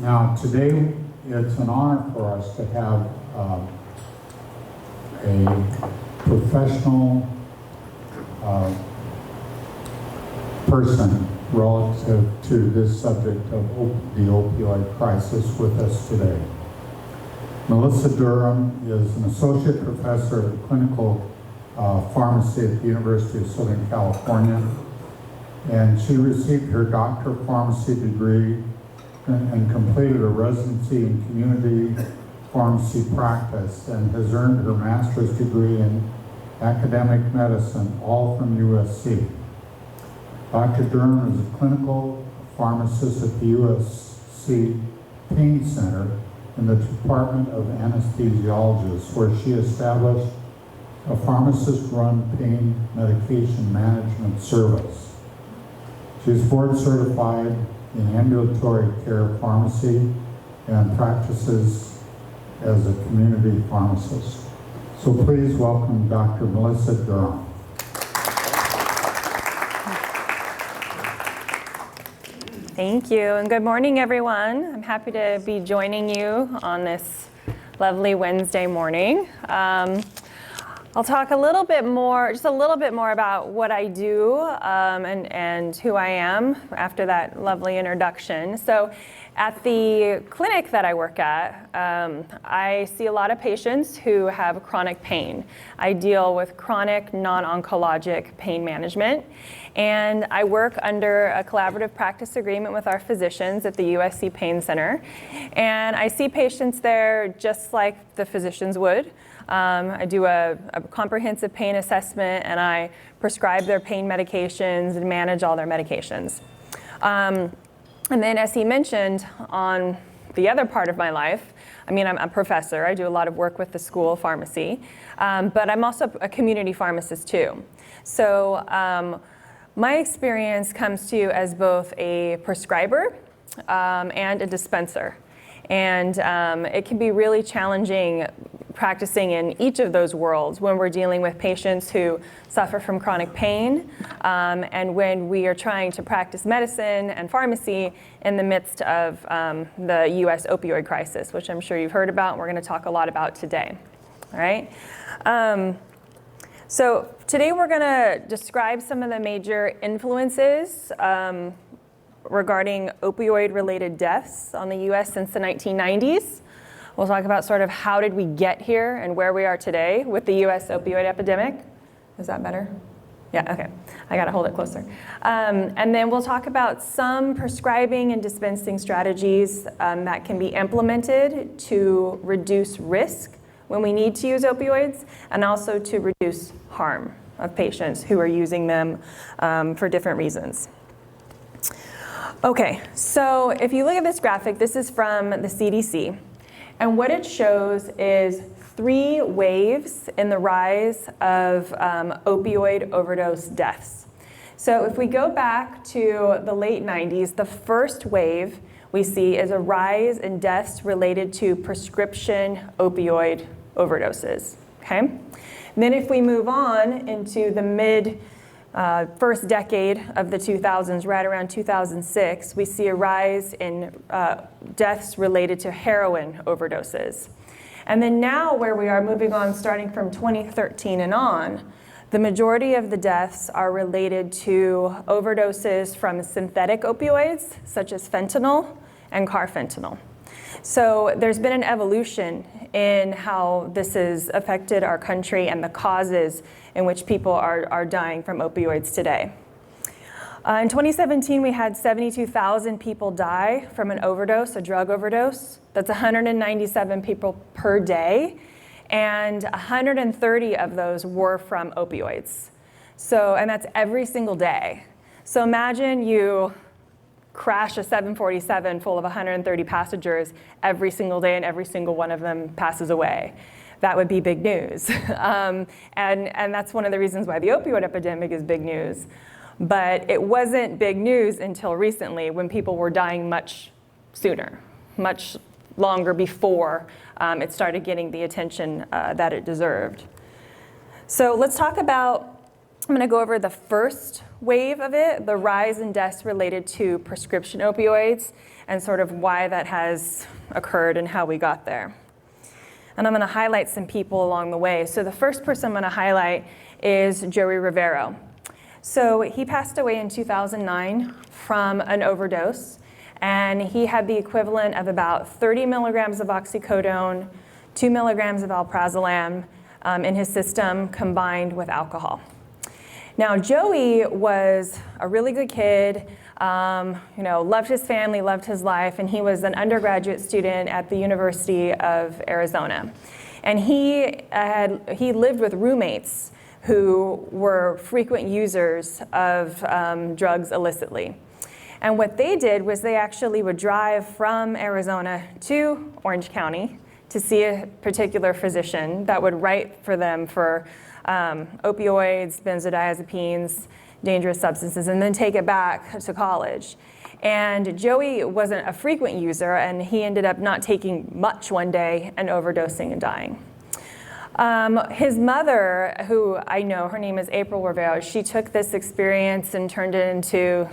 Now, today it's an honor for us to have a professional person relative to this subject of the opioid crisis with us today. Melissa Durham is an associate professor of clinical pharmacy at the University of Southern California, and she received her doctor of pharmacy degree and completed a residency in community pharmacy practice and has earned her master's degree in academic medicine, all from USC. Dr. Durham is a clinical pharmacist at the USC Pain Center in the Department of Anesthesiology, where she established a pharmacist-run pain medication management service. She is board certified in ambulatory care pharmacy and practices as a community pharmacist. So please welcome Dr. Melissa Durham. Thank you, and good morning, everyone. I'm happy to be joining you on this lovely Wednesday morning. I'll talk just a little bit more about what I do and who I am after that lovely introduction. So at the clinic that I work at, I see a lot of patients who have chronic pain. I deal with chronic non-oncologic pain management, and I work under a collaborative practice agreement with our physicians at the USC Pain Center. And I see patients there just like the physicians would. I do a comprehensive pain assessment, and I prescribe their pain medications and manage all their medications. And then, as he mentioned, on the other part of my life, I'm a professor. I do a lot of work with the School of Pharmacy, but I'm also a community pharmacist too. So my experience comes to you as both a prescriber and a dispenser. And it can be really challenging practicing in each of those worlds when we're dealing with patients who suffer from chronic pain and when we are trying to practice medicine and pharmacy in the midst of the US opioid crisis, which I'm sure you've heard about and we're going to talk a lot about today. All right. So today we're going to describe some of the major influences regarding opioid-related deaths on the US since the 1990s. We'll talk about sort of how did we get here and where we are today with the US opioid epidemic. Is that better? Yeah, okay. I gotta hold it closer. And then we'll talk about some prescribing and dispensing strategies that can be implemented to reduce risk when we need to use opioids, and also to reduce harm of patients who are using them for different reasons. Okay, so if you look at this graphic, this is from the CDC. And what it shows is 3 waves in the rise of opioid overdose deaths. So if we go back to the late 90s, the first wave we see is a rise in deaths related to prescription opioid overdoses, okay? And then if we move on into the first decade of the 2000s, right around 2006, we see a rise in deaths related to heroin overdoses. And then now where we are moving on, starting from 2013 and on, the majority of the deaths are related to overdoses from synthetic opioids, such as fentanyl and carfentanil. So there's been an evolution in how this has affected our country and the causes in which people are dying from opioids today. In 2017, we had 72,000 people die from an overdose, a drug overdose. That's 197 people per day, and 130 of those were from opioids. So, and that's every single day. So imagine you crash a 747 full of 130 passengers every single day and every single one of them passes away. That would be big news. And that's one of the reasons why the opioid epidemic is big news. But it wasn't big news until recently, when people were dying much sooner, much longer before it started getting the attention that it deserved. So let's talk about I'm going to go over the first wave of it, the rise in deaths related to prescription opioids, and sort of why that has occurred and how we got there. And I'm going to highlight some people along the way. So the first person I'm going to highlight is Joey Rivero. So he passed away in 2009 from an overdose, and he had the equivalent of about 30 milligrams of oxycodone, 2 milligrams of alprazolam in his system combined with alcohol. Now, Joey was a really good kid, loved his family, loved his life, and he was an undergraduate student at the University of Arizona. And he lived with roommates who were frequent users of drugs illicitly. And what they did was they actually would drive from Arizona to Orange County to see a particular physician that would write for them for opioids, benzodiazepines, dangerous substances, and then take it back to college. And Joey wasn't a frequent user, and he ended up not taking much one day and overdosing and dying. His mother, who I know, her name is April Rivero, she took this experience and turned it into,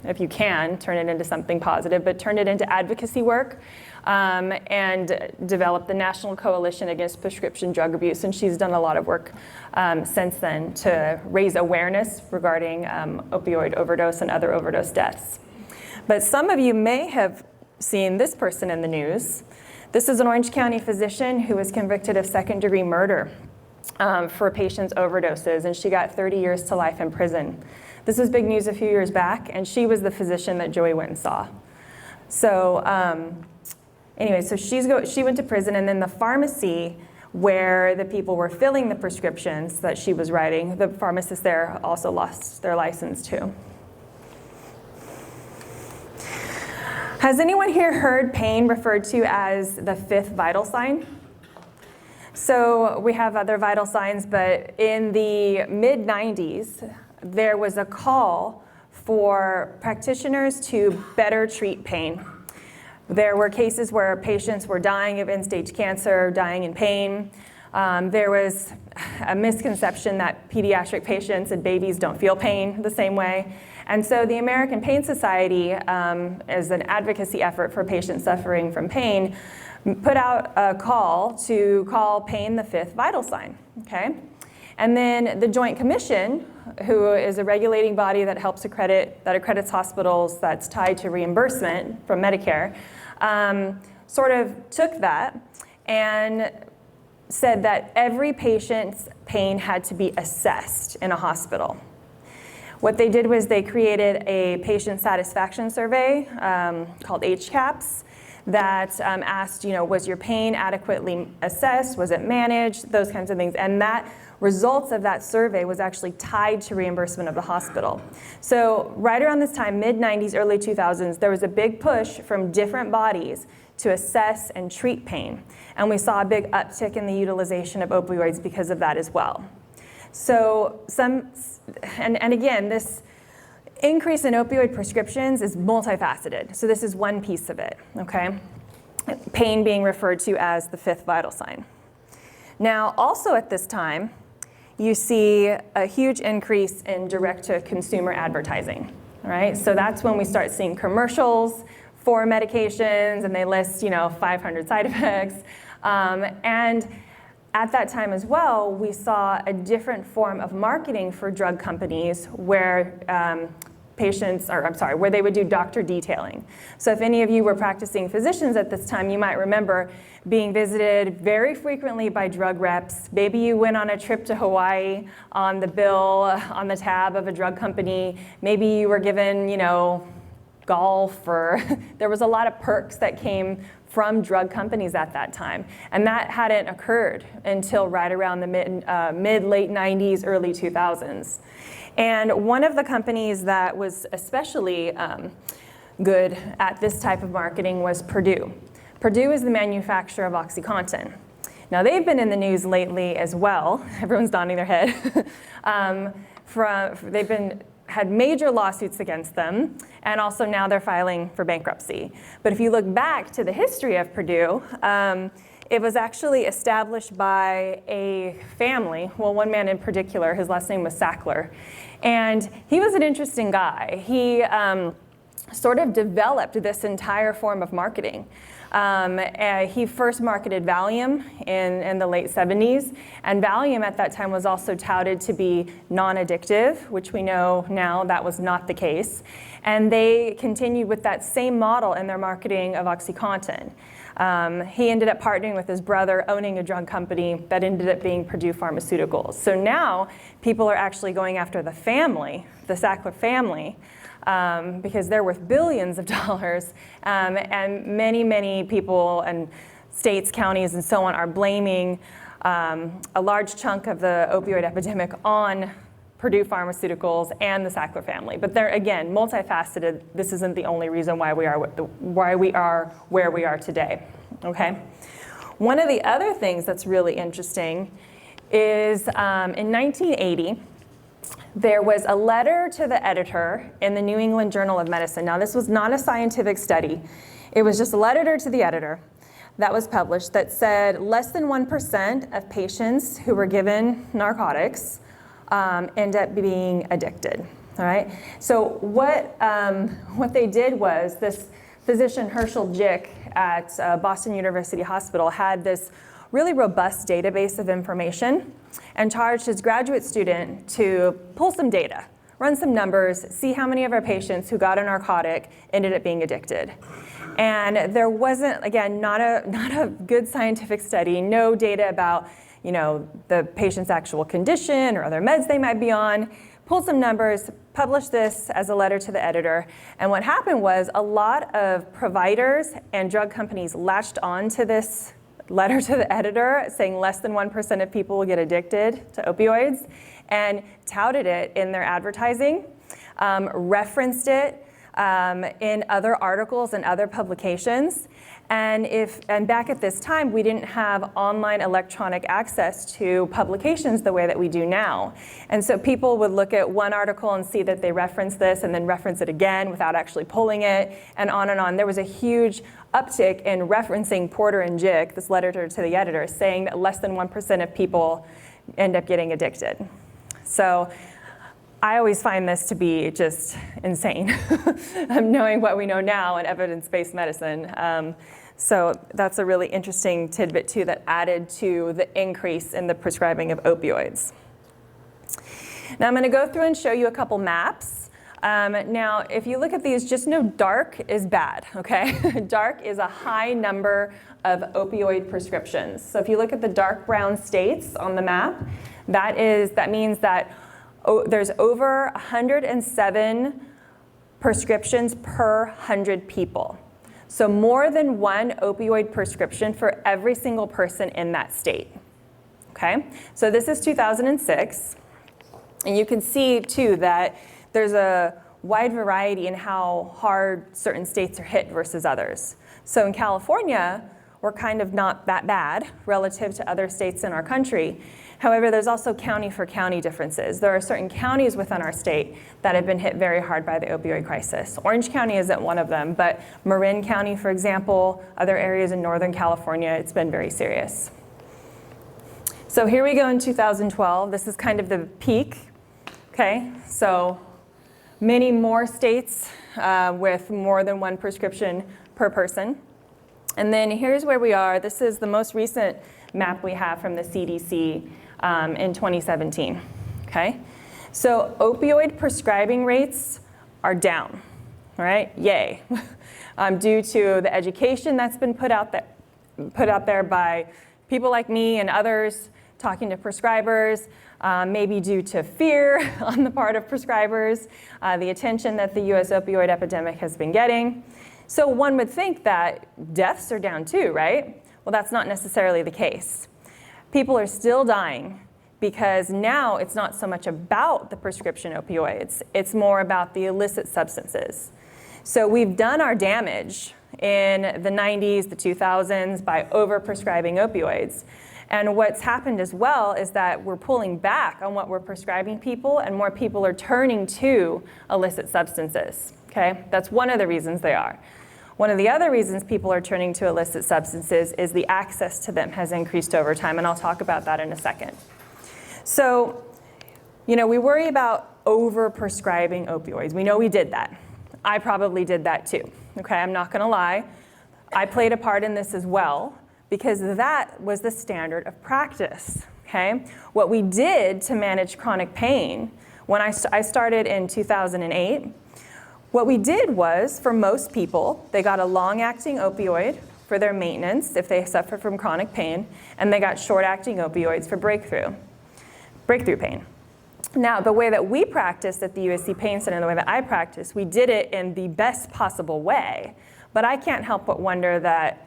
if you can, turn it into something positive, but turned it into advocacy work and developed the National Coalition Against Prescription Drug Abuse. And she's done a lot of work since then to raise awareness regarding opioid overdose and other overdose deaths. But some of you may have seen this person in the news. This is an Orange County physician who was convicted of second-degree murder for patients' overdoses, and she got 30 years to life in prison. This was big news a few years back, and she was the physician that Joey went and saw. So anyway, so she went to prison, and then the pharmacy where the people were filling the prescriptions that she was writing, the pharmacists there also lost their license too. Has anyone here heard pain referred to as the fifth vital sign? So we have other vital signs, but in the mid-90s, there was a call for practitioners to better treat pain. There were cases where patients were dying of end-stage cancer, dying in pain. There was a misconception that pediatric patients and babies don't feel pain the same way. And so the American Pain Society, as an advocacy effort for patients suffering from pain, put out a call to call pain the fifth vital sign, okay? And then the Joint Commission, who is a regulating body that accredits hospitals that's tied to reimbursement from Medicare, sort of took that and said that every patient's pain had to be assessed in a hospital. What they did was they created a patient satisfaction survey called HCAHPS that asked, was your pain adequately assessed? Was it managed? Those kinds of things. And that results of that survey was actually tied to reimbursement of the hospital. So right around this time, mid-90s, early 2000s, there was a big push from different bodies to assess and treat pain. And we saw a big uptick in the utilization of opioids because of that as well. So and again, this increase in opioid prescriptions is multifaceted. So this is one piece of it, okay? Pain being referred to as the fifth vital sign. Now, also at this time, you see a huge increase in direct-to-consumer advertising, all right? So that's when we start seeing commercials for medications, and they list, 500 side effects. And at that time as well, we saw a different form of marketing for drug companies where where they would do doctor detailing. So if any of you were practicing physicians at this time, you might remember being visited very frequently by drug reps. Maybe you went on a trip to Hawaii on the bill, on the tab of a drug company. Maybe you were given, golf, or there was a lot of perks that came from drug companies at that time. And that hadn't occurred until right around the mid-late 90s, early 2000s. And one of the companies that was especially good at this type of marketing was Purdue. Purdue is the manufacturer of OxyContin. Now they've been in the news lately as well. Everyone's nodding their head. Had major lawsuits against them, and also now they're filing for bankruptcy. But if you look back to the history of Purdue, It was actually established by a family, well, one man in particular, his last name was Sackler, and he was an interesting guy. He sort of developed this entire form of marketing. He first marketed Valium in the late 70s, and Valium at that time was also touted to be non-addictive, which we know now that was not the case. And they continued with that same model in their marketing of OxyContin. He ended up partnering with his brother, owning a drug company that ended up being Purdue Pharmaceuticals. So now people are actually going after the family, the Sackler family, because they're worth billions of dollars, and many, many people and states, counties, and so on are blaming a large chunk of the opioid epidemic on Purdue Pharmaceuticals and the Sackler family. But they're, again, multifaceted. This isn't the only reason why we are where we are today, okay? One of the other things that's really interesting is in 1980, there was a letter to the editor in the New England Journal of Medicine. Now, this was not a scientific study. It was just a letter to the editor that was published that said less than 1% of patients who were given narcotics end up being addicted, all right? So what they did was this physician, Herschel Jick, at Boston University Hospital had this really robust database of information and charged his graduate student to pull some data, run some numbers, see how many of our patients who got a narcotic ended up being addicted. And there wasn't, again, not a good scientific study, no data about the patient's actual condition or other meds they might be on. Pulled some numbers, published this as a letter to the editor, and what happened was a lot of providers and drug companies latched on to this letter to the editor saying less than 1% of people will get addicted to opioids, and touted it in their advertising, referenced it in other articles and other publications. And back at this time, we didn't have online electronic access to publications the way that we do now. And so people would look at one article and see that they referenced this and then reference it again without actually pulling it, and on and on. There was a huge uptick in referencing Porter and Jick, this letter to the editor, saying that less than 1% of people end up getting addicted. So I always find this to be just insane, knowing what we know now in evidence-based medicine. So that's a really interesting tidbit, too, that added to the increase in the prescribing of opioids. Now I'm going to go through and show you a couple maps. Now, if you look at these, just know dark is bad, okay? Dark is a high number of opioid prescriptions. So if you look at the dark brown states on the map, that means that there's over 107 prescriptions per 100 people. So more than one opioid prescription for every single person in that state, okay? So this is 2006, and you can see, too, that there's a wide variety in how hard certain states are hit versus others. So in California, we're kind of not that bad relative to other states in our country. However, there's also county for county differences. There are certain counties within our state that have been hit very hard by the opioid crisis. Orange County isn't one of them, but Marin County, for example, other areas in Northern California, it's been very serious. So here we go in 2012. This is kind of the peak, okay? So many more states with more than one prescription per person. And then here's where we are. This is the most recent map we have from the CDC in 2017, okay? So opioid prescribing rates are down, all right? Yay. Due to the education that's been put out there by people like me and others talking to prescribers, maybe due to fear on the part of prescribers, the attention that the US opioid epidemic has been getting. So one would think that deaths are down too, right? Well, that's not necessarily the case. People are still dying because now it's not so much about the prescription opioids, it's more about the illicit substances. So we've done our damage in the 90s, the 2000s by overprescribing opioids. And what's happened as well is that we're pulling back on what we're prescribing people, and more people are turning to illicit substances, okay? That's one of the reasons they are. One of the other reasons people are turning to illicit substances is the access to them has increased over time, and I'll talk about that in a second. So, we worry about overprescribing opioids. We know we did that. I probably did that too, okay? I'm not gonna lie. I played a part in this as well because that was the standard of practice, okay? What we did to manage chronic pain, when I started in 2008, what we did was, for most people, they got a long-acting opioid for their maintenance if they suffer from chronic pain, and they got short-acting opioids for breakthrough pain. Now, the way that we practiced at the USC Pain Center, the way that I practiced, we did it in the best possible way, but I can't help but wonder that,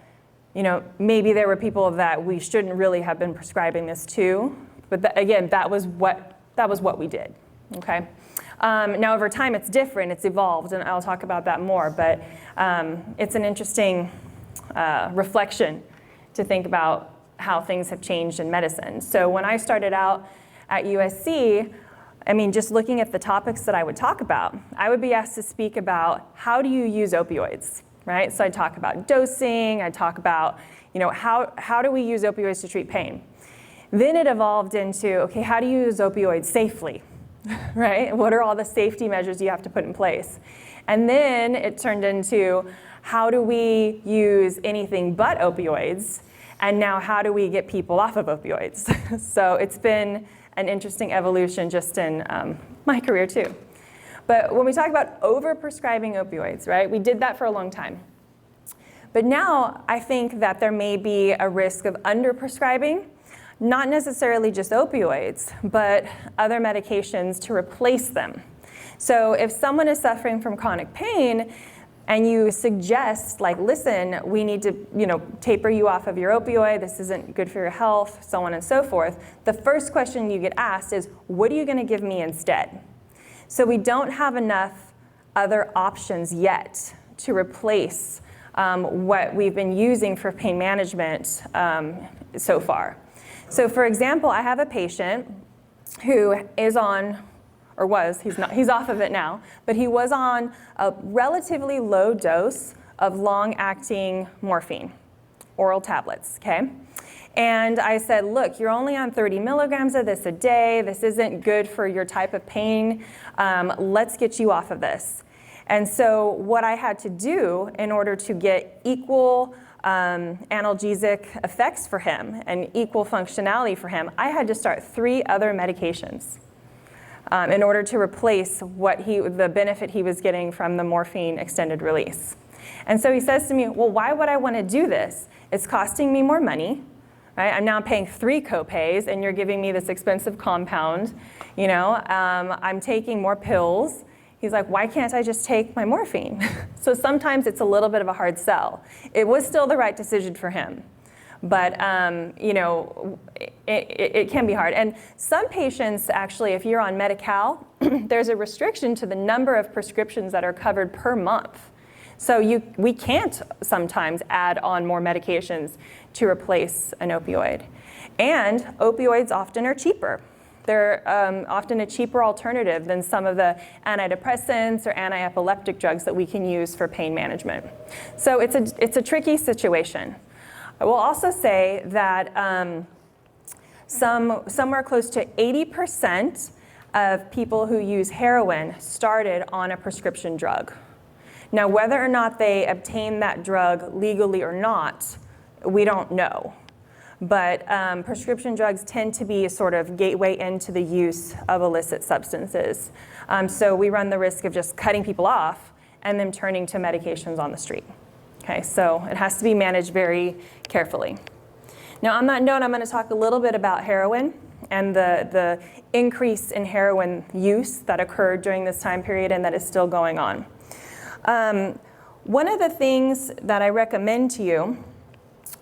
maybe there were people that we shouldn't really have been prescribing this to, but again, that was what we did, okay? Now, over time, it's different, it's evolved, and I'll talk about that more, but it's an interesting reflection to think about how things have changed in medicine. So when I started out at USC, just looking at the topics that I would talk about, I would be asked to speak about how do you use opioids, right? So I'd talk about dosing, I'd talk about, how do we use opioids to treat pain? Then it evolved into, okay, how do you use opioids safely? Right? What are all the safety measures you have to put in place? And then it turned into, how do we use anything but opioids? And now how do we get people off of opioids? So it's been an interesting evolution just in my career too. But when we talk about overprescribing opioids, right? We did that for a long time. But now I think that there may be a risk of underprescribing, not necessarily just opioids, but other medications to replace them. So if someone is suffering from chronic pain and you suggest, like, listen, we need to, taper you off of your opioid, this isn't good for your health, so on and so forth, the first question you get asked is, what are you gonna give me instead? So we don't have enough other options yet to replace what we've been using for pain management so far. So for example, I have a patient who is on, or was, he's off of it now, but he was on a relatively low dose of long-acting morphine, oral tablets, okay? And I said, look, you're only on 30 milligrams of this a day, this isn't good for your type of pain, let's get you off of this. And so what I had to do in order to get equal analgesic effects for him and equal functionality for him, I had to start 3 other medications in order to replace the benefit he was getting from the morphine extended release. And so he says to me, well, why would I want to do this? It's costing me more money, right? I'm now paying 3 copays and you're giving me this expensive compound, I'm taking more pills. He's like, why can't I just take my morphine? So sometimes it's a little bit of a hard sell. It was still the right decision for him. But it can be hard. And some patients, actually, if you're on Medi-Cal, there's a restriction to the number of prescriptions that are covered per month. So we can't sometimes add on more medications to replace an opioid. And opioids often are cheaper. They're often a cheaper alternative than some of the antidepressants or anti-epileptic drugs that we can use for pain management. So it's a tricky situation. I will also say that somewhere close to 80% of people who use heroin started on a prescription drug. Now, whether or not they obtain that drug legally or not, we don't know. But prescription drugs tend to be a sort of gateway into the use of illicit substances. So we run the risk of just cutting people off and then turning to medications on the street. Okay, so it has to be managed very carefully. Now on that note, I'm going to talk a little bit about heroin and the increase in heroin use that occurred during this time period and that is still going on. One of the things that I recommend to you,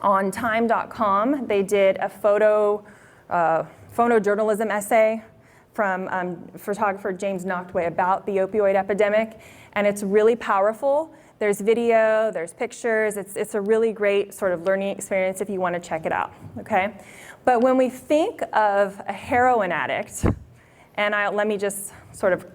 on time.com, they did a photojournalism essay from photographer James Nachtwey about the opioid epidemic, and it's really powerful. There's video, there's pictures, it's a really great sort of learning experience if you want to check it out, okay? But when we think of a heroin addict, and let me just sort of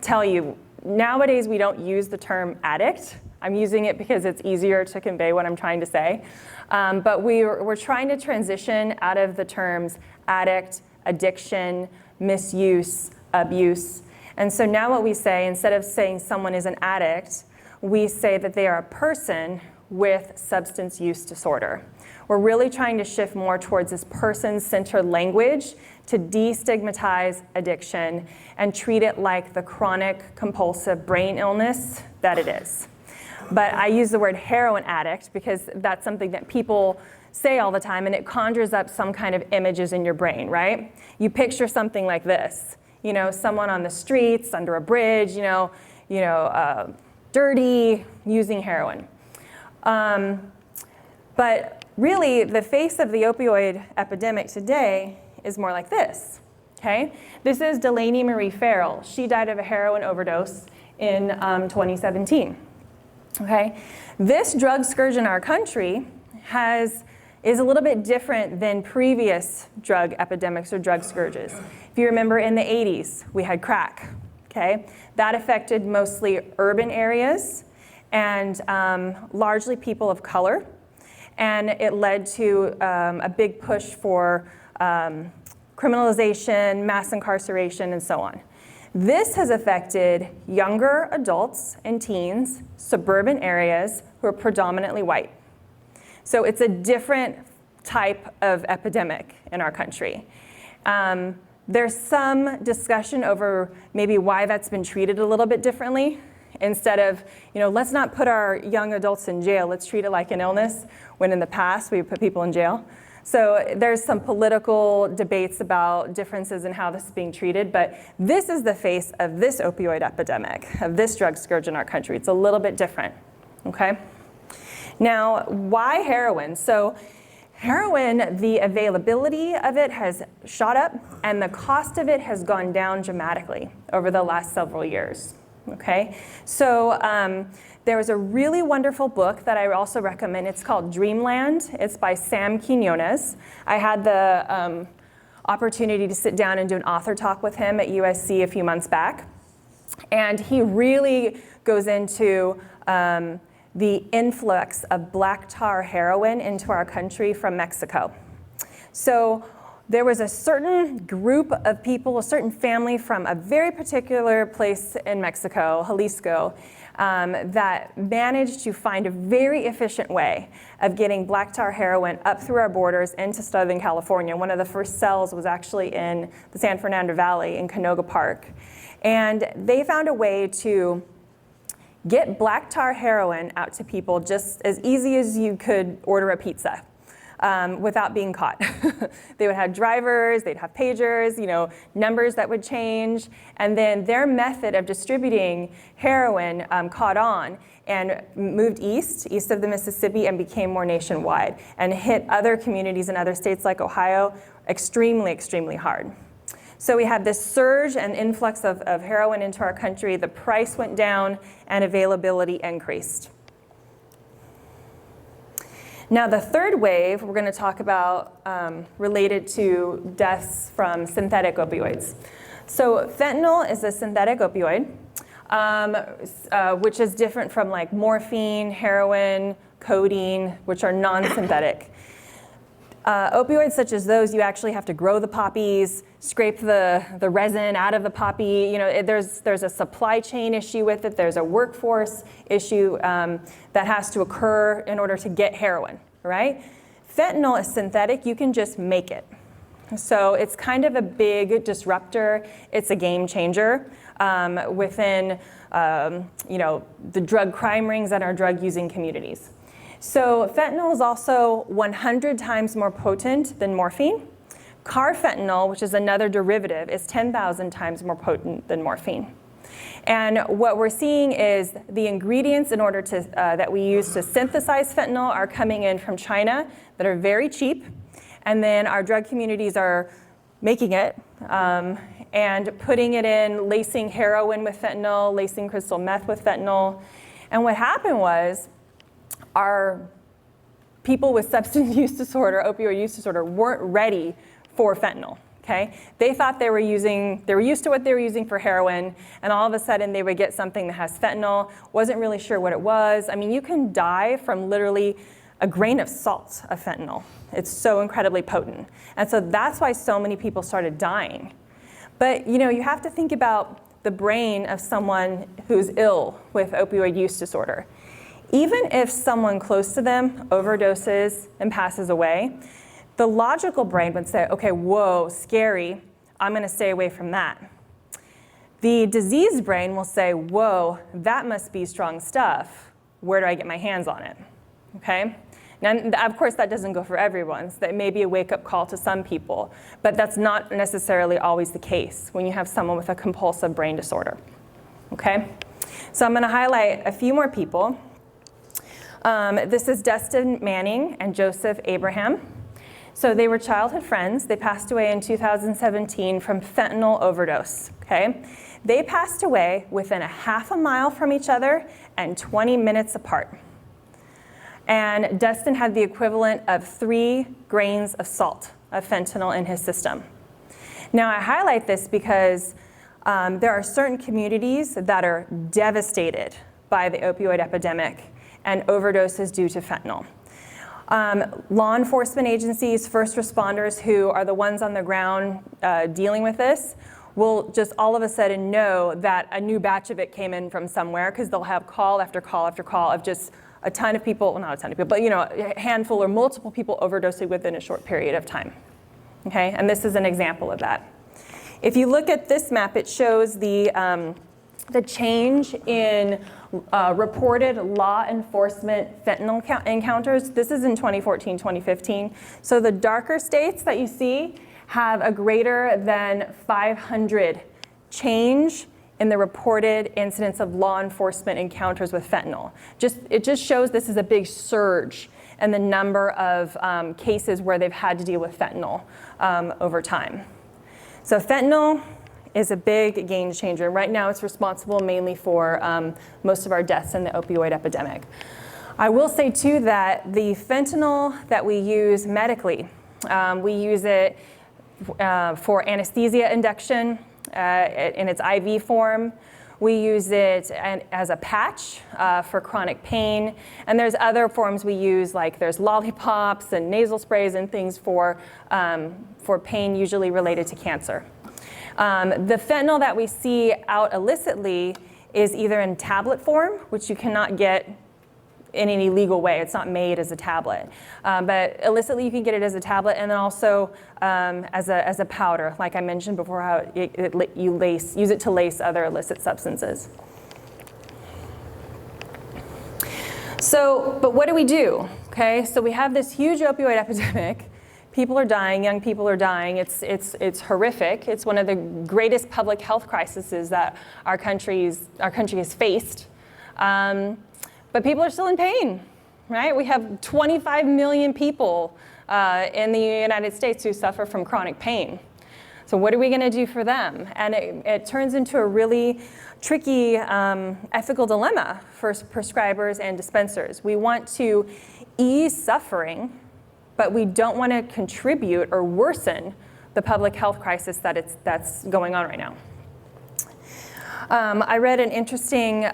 tell you nowadays we don't use the term addict. I'm using it because it's easier to convey what I'm trying to say. But we're trying to transition out of the terms addict, addiction, misuse, abuse. And so now what we say, instead of saying someone is an addict, we say that they are a person with substance use disorder. We're really trying to shift more towards this person-centered language to destigmatize addiction and treat it like the chronic compulsive brain illness that it is. But I use the word heroin addict because that's something that people say all the time, and it conjures up some kind of images in your brain, right? You picture something like this, you know, someone on the streets, under a bridge, dirty, using heroin. But really, the face of the opioid epidemic today is more like this, okay? This is Delaney Marie Farrell. She died of a heroin overdose in 2017, okay? This drug scourge in our country is a little bit different than previous drug epidemics or drug scourges. If you remember, in the 80s, we had crack, okay? That affected mostly urban areas and largely people of color. And it led to a big push for criminalization, mass incarceration, and so on. This has affected younger adults and teens, suburban areas who are predominantly white. So it's a different type of epidemic in our country. There's some discussion over maybe why that's been treated a little bit differently. Instead of, let's not put our young adults in jail, let's treat it like an illness, when in the past we put people in jail. So there's some political debates about differences in how this is being treated, but this is the face of this opioid epidemic, of this drug scourge in our country. It's a little bit different, okay? Now, why heroin? So heroin, the availability of it has shot up, and the cost of it has gone down dramatically over the last several years. Okay, so there was a really wonderful book that I also recommend. It's called Dreamland. It's by Sam Quinones. I had the opportunity to sit down and do an author talk with him at USC a few months back. And he really goes into the influx of black tar heroin into our country from Mexico. So there was a certain group of people, a certain family from a very particular place in Mexico, Jalisco, that managed to find a very efficient way of getting black tar heroin up through our borders into Southern California. One of the first cells was actually in the San Fernando Valley in Canoga Park. And they found a way to get black tar heroin out to people just as easy as you could order a pizza. Without being caught. They would have drivers, they'd have pagers, numbers that would change, and then their method of distributing heroin caught on and moved east of the Mississippi, and became more nationwide and hit other communities in other states like Ohio extremely, extremely hard. So we had this surge and influx of heroin into our country, the price went down, and availability increased. Now, the third wave we're going to talk about related to deaths from synthetic opioids. So fentanyl is a synthetic opioid, which is different from like morphine, heroin, codeine, which are non-synthetic. Opioids such as those, you actually have to grow the poppies, scrape the resin out of the poppy. There's a supply chain issue with it. There's a workforce issue that has to occur in order to get heroin, right? Fentanyl is synthetic. You can just make it. So it's kind of a big disruptor. It's a game changer within the drug crime rings and our drug using communities. So fentanyl is also 100 times more potent than morphine. Carfentanil, which is another derivative, is 10,000 times more potent than morphine. And what we're seeing is the ingredients in order to that we use to synthesize fentanyl are coming in from China that are very cheap, and then our drug communities are making it and putting it in, lacing heroin with fentanyl, lacing crystal meth with fentanyl. And what happened was, our people with substance use disorder, opioid use disorder, weren't ready for fentanyl. Okay? They thought they were used to what they were using for heroin, and all of a sudden they would get something that has fentanyl, wasn't really sure what it was. I mean, you can die from literally a grain of salt of fentanyl. It's so incredibly potent. And so that's why so many people started dying. But you have to think about the brain of someone who's ill with opioid use disorder. Even if someone close to them overdoses and passes away, the logical brain would say, okay, whoa, scary, I'm gonna stay away from that. The diseased brain will say, whoa, that must be strong stuff. Where do I get my hands on it? Okay? Now, of course, that doesn't go for everyone. So that may be a wake-up call to some people, but that's not necessarily always the case when you have someone with a compulsive brain disorder. Okay? So I'm gonna highlight a few more people. This is Dustin Manning and Joseph Abraham. So they were childhood friends. They passed away in 2017 from fentanyl overdose, okay? They passed away within a half a mile from each other and 20 minutes apart. And Dustin had the equivalent of 3 grains of salt of fentanyl in his system. Now I highlight this because there are certain communities that are devastated by the opioid epidemic and overdoses due to fentanyl. Law enforcement agencies, first responders who are the ones on the ground dealing with this will just all of a sudden know that a new batch of it came in from somewhere, because they'll have call after call after call of just a ton of people, well, not a ton of people, but a handful or multiple people overdosing within a short period of time. Okay, and this is an example of that. If you look at this map, it shows the change in reported law enforcement fentanyl encounters. This is in 2014, 2015. So the darker states that you see have a greater than 500 change in the reported incidence of law enforcement encounters with fentanyl. It just shows this is a big surge in the number of cases where they've had to deal with fentanyl over time. So fentanyl is a big game changer. Right now it's responsible mainly for most of our deaths in the opioid epidemic. I will say too that the fentanyl that we use medically, we use it for anesthesia induction in its IV form. We use it as a patch for chronic pain. And there's other forms we use, like there's lollipops and nasal sprays and things for pain usually related to cancer. The fentanyl that we see out illicitly is either in tablet form, which you cannot get in any legal way. It's not made as a tablet. But illicitly you can get it as a tablet, and then also as a powder, like I mentioned before, how you use it to lace other illicit substances. So, but what do we do? Okay, so we have this huge opioid epidemic. People are dying, young people are dying. It's horrific. It's one of the greatest public health crises that our country has faced. But people are still in pain, right? We have 25 million people in the United States who suffer from chronic pain. So what are we gonna do for them? And it turns into a really tricky ethical dilemma for prescribers and dispensers. We want to ease suffering, but we don't want to contribute or worsen the public health crisis that's going on right now. I read an interesting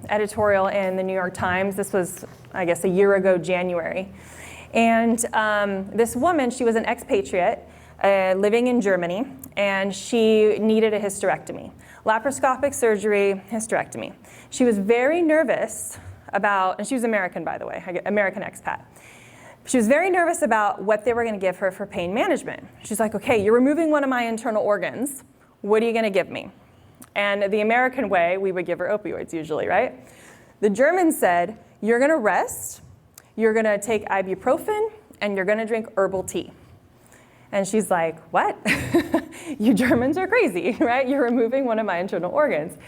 editorial in the New York Times. This was, I guess, a year ago, January. And this woman, she was an expatriate living in Germany, and she needed a hysterectomy. Laparoscopic surgery, hysterectomy. She was very nervous about, and she was American, by the way, American expat. She was very nervous about what they were going to give her for pain management. She's like, okay, you're removing one of my internal organs. What are you going to give me? And the American way, we would give her opioids usually, right? The Germans said, you're going to rest, you're going to take ibuprofen, and you're going to drink herbal tea. And she's like, what? You Germans are crazy, right? You're removing one of my internal organs.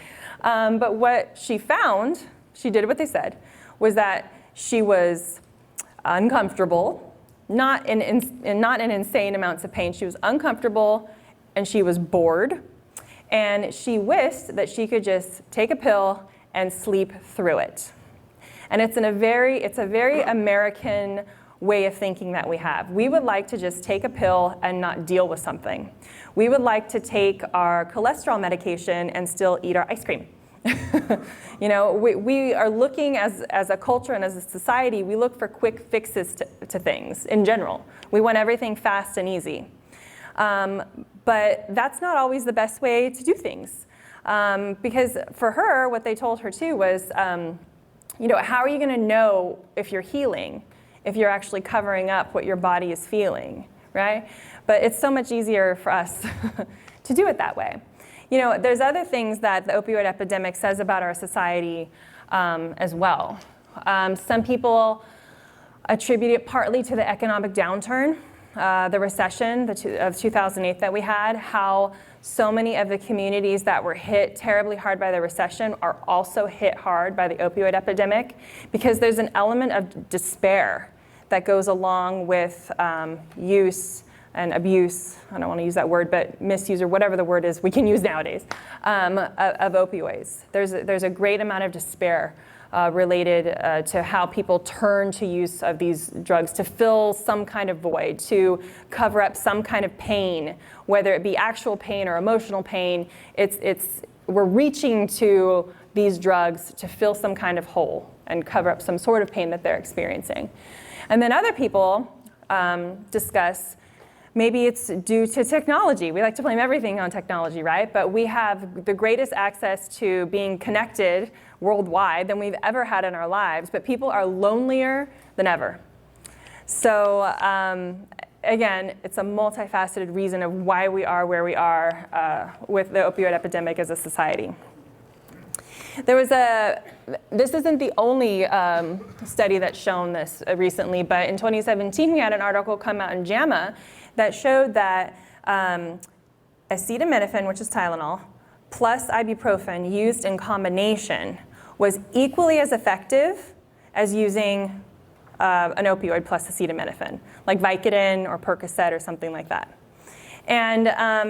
But what she found, she did what they said, was that she was uncomfortable, not in insane amounts of pain. She was uncomfortable and she was bored, and she wished that she could just take a pill and sleep through it. And it's a very American way of thinking that we have. We would like to just take a pill and not deal with something. We would like to take our cholesterol medication and still eat our ice cream. You know, we are looking as a culture and as a society, we look for quick fixes to things in general. We want everything fast and easy. But that's not always the best way to do things. Because for her, what they told her too was, you know, how are you going to know if you're healing, if you're actually covering up what your body is feeling, right? But it's so much easier for us to do it that way. You know, there's other things that the opioid epidemic says about our society as well. Some people attribute it partly to the economic downturn, the recession of 2008 that we had, how so many of the communities that were hit terribly hard by the recession are also hit hard by the opioid epidemic, because there's an element of despair that goes along with use and abuse, I don't want to use that word, but misuse or whatever the word is we can use nowadays, of opioids. There's a great amount of despair related to how people turn to use of these drugs to fill some kind of void, to cover up some kind of pain, whether it be actual pain or emotional pain. We're reaching to these drugs to fill some kind of hole and cover up some sort of pain that they're experiencing. And then other people discuss maybe it's due to technology. We like to blame everything on technology, right? But we have the greatest access to being connected worldwide than we've ever had in our lives, but people are lonelier than ever. So again, it's a multifaceted reason of why we are where we are with the opioid epidemic as a society. This isn't the only study that's shown this recently, but in 2017 we had an article come out in JAMA that showed that acetaminophen, which is Tylenol, plus ibuprofen used in combination was equally as effective as using an opioid plus acetaminophen, like Vicodin or Percocet or something like that. And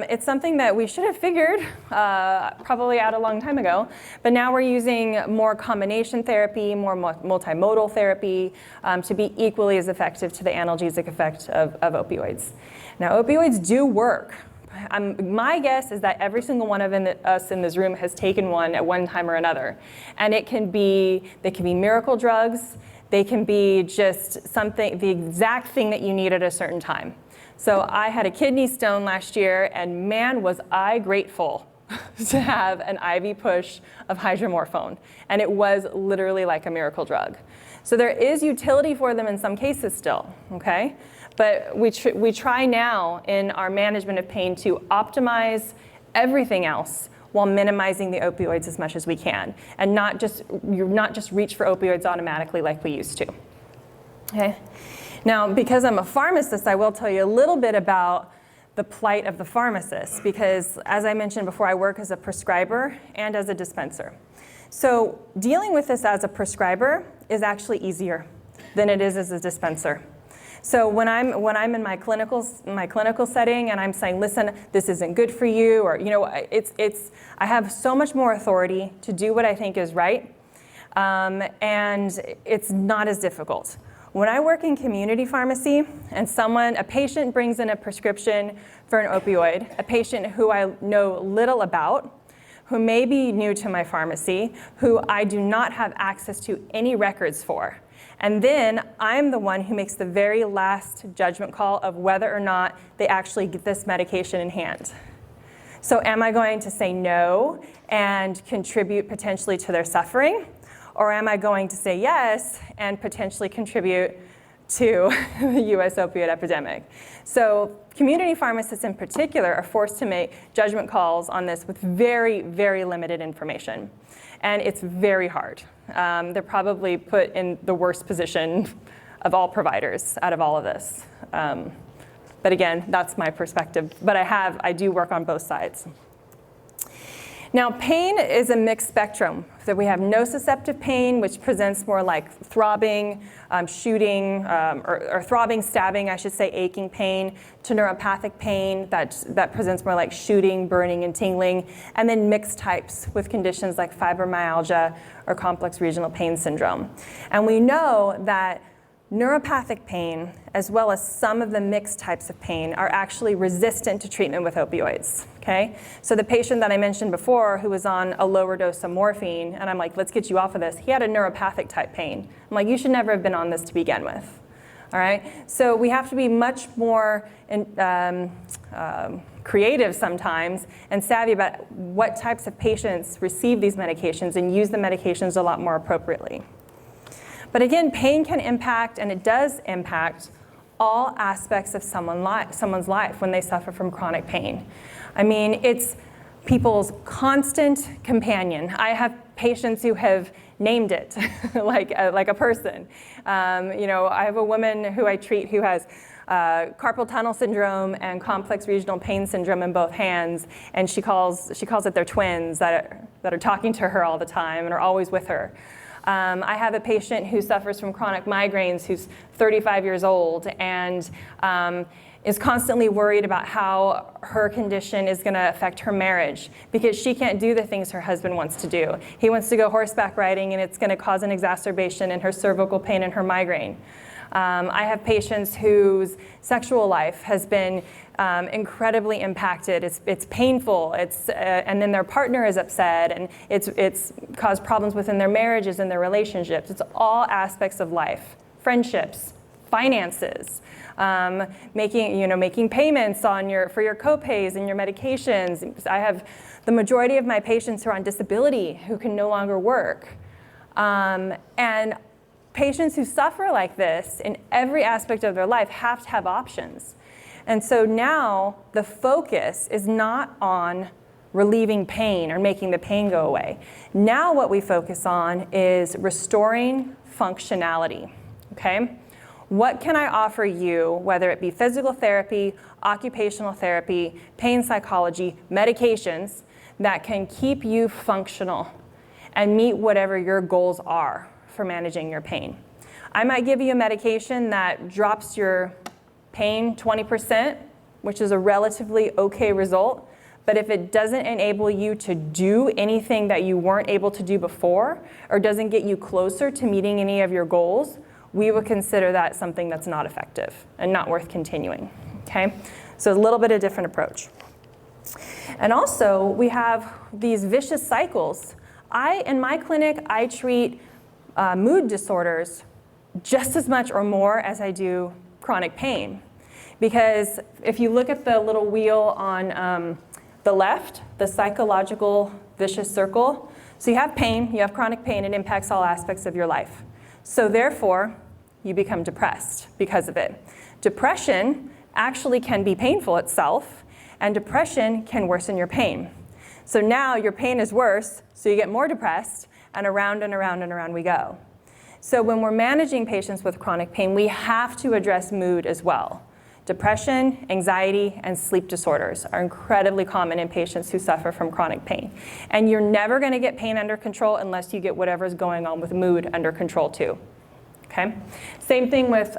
it's something that we should have figured probably out a long time ago, but now we're using more combination therapy, more multimodal therapy to be equally as effective to the analgesic effect of opioids. Now, opioids do work. My guess is that every single one of us in this room has taken one at one time or another. And they can be miracle drugs. They can be just something, the exact thing that you need at a certain time. So I had a kidney stone last year, and man, was I grateful to have an IV push of hydromorphone. And it was literally like a miracle drug. So there is utility for them in some cases still, okay? But we try now in our management of pain to optimize everything else while minimizing the opioids as much as we can, and not just reach for opioids automatically like we used to. Okay? Now, because I'm a pharmacist, I will tell you a little bit about the plight of the pharmacist, because as I mentioned before, I work as a prescriber and as a dispenser. So dealing with this as a prescriber is actually easier than it is as a dispenser. So when I'm in my clinical setting and I'm saying, listen, this isn't good for you, or I have so much more authority to do what I think is right, and it's not as difficult. When I work in community pharmacy and a patient brings in a prescription for an opioid, a patient who I know little about, who may be new to my pharmacy, who I do not have access to any records for, and then I'm the one who makes the very last judgment call of whether or not they actually get this medication in hand. So am I going to say no and contribute potentially to their suffering? Or am I going to say yes and potentially contribute to the US opioid epidemic? So community pharmacists in particular are forced to make judgment calls on this with very, very limited information. And it's very hard. They're probably put in the worst position of all providers out of all of this. But again, that's my perspective. But I do work on both sides. Now, pain is a mixed spectrum. So we have nociceptive pain, which presents more like throbbing, shooting, or throbbing, stabbing, I should say, aching pain, to neuropathic pain that presents more like shooting, burning, and tingling, and then mixed types with conditions like fibromyalgia or complex regional pain syndrome. And we know that neuropathic pain, as well as some of the mixed types of pain, are actually resistant to treatment with opioids, okay? So the patient that I mentioned before who was on a lower dose of morphine, and I'm like, let's get you off of this, he had a neuropathic type pain. I'm like, you should never have been on this to begin with, all right? So we have to be much more creative sometimes and savvy about what types of patients receive these medications and use the medications a lot more appropriately. But again, pain can impact, and it does impact, all aspects of someone's life when they suffer from chronic pain. I mean, it's people's constant companion. I have patients who have named it like a person. You know, I have a woman who I treat who has carpal tunnel syndrome and complex regional pain syndrome in both hands, and she calls it their twins that are talking to her all the time and are always with her. I have a patient who suffers from chronic migraines who's 35 years old and is constantly worried about how her condition is going to affect her marriage because she can't do the things her husband wants to do. He wants to go horseback riding and it's going to cause an exacerbation in her cervical pain and her migraine. I have patients whose sexual life has been incredibly impacted. It's painful, and then their partner is upset, and it's caused problems within their marriages and their relationships. It's all aspects of life, friendships, finances, making payments for your co-pays and your medications. I have the majority of my patients who are on disability who can no longer work. And patients who suffer like this in every aspect of their life have to have options. And so now the focus is not on relieving pain or making the pain go away. Now what we focus on is restoring functionality, okay? What can I offer you, whether it be physical therapy, occupational therapy, pain psychology, medications, that can keep you functional and meet whatever your goals are for managing your pain. I might give you a medication that drops your pain 20%, which is a relatively okay result, but if it doesn't enable you to do anything that you weren't able to do before, or doesn't get you closer to meeting any of your goals, we would consider that something that's not effective and not worth continuing, okay? So a little bit of different approach. And also, we have these vicious cycles. In my clinic, I treat mood disorders just as much or more as I do chronic pain. Because if you look at the little wheel on the left, the psychological vicious circle, so you have pain, you have chronic pain, it impacts all aspects of your life. So therefore, you become depressed because of it. Depression actually can be painful itself, and depression can worsen your pain. So now your pain is worse, so you get more depressed, and around and around and around we go. So when we're managing patients with chronic pain, we have to address mood as well. Depression, anxiety, and sleep disorders are incredibly common in patients who suffer from chronic pain. And you're never going to get pain under control unless you get whatever's going on with mood under control too. Okay? Same thing with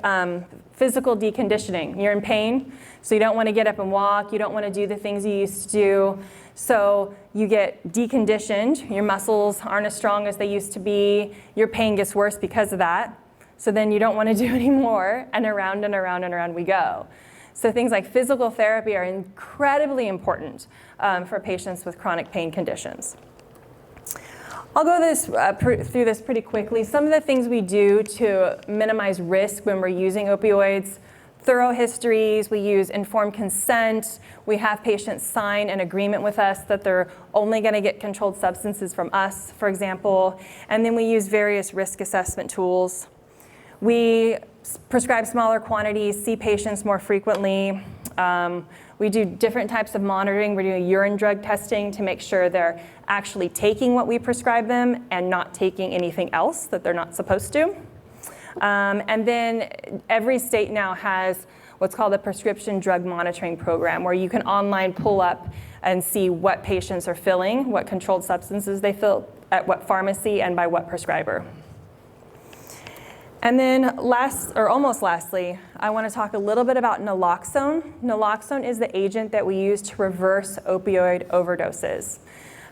physical deconditioning. You're in pain, so you don't want to get up and walk, you don't want to do the things you used to do. So you get deconditioned, your muscles aren't as strong as they used to be, your pain gets worse because of that. So then you don't want to do anymore, and around and around and around we go. So things like physical therapy are incredibly important for patients with chronic pain conditions. I'll go through this pretty quickly. Some of the things we do to minimize risk when we're using opioids: thorough histories, we use informed consent, we have patients sign an agreement with us that they're only going to get controlled substances from us, for example, and then we use various risk assessment tools. We prescribe smaller quantities, see patients more frequently. We do different types of monitoring. We're doing urine drug testing to make sure they're actually taking what we prescribe them and not taking anything else that they're not supposed to. And then every state now has what's called a prescription drug monitoring program, where you can online pull up and see what patients are filling, what controlled substances they fill, at what pharmacy and by what prescriber. And then almost lastly, I want to talk a little bit about naloxone. Naloxone is the agent that we use to reverse opioid overdoses.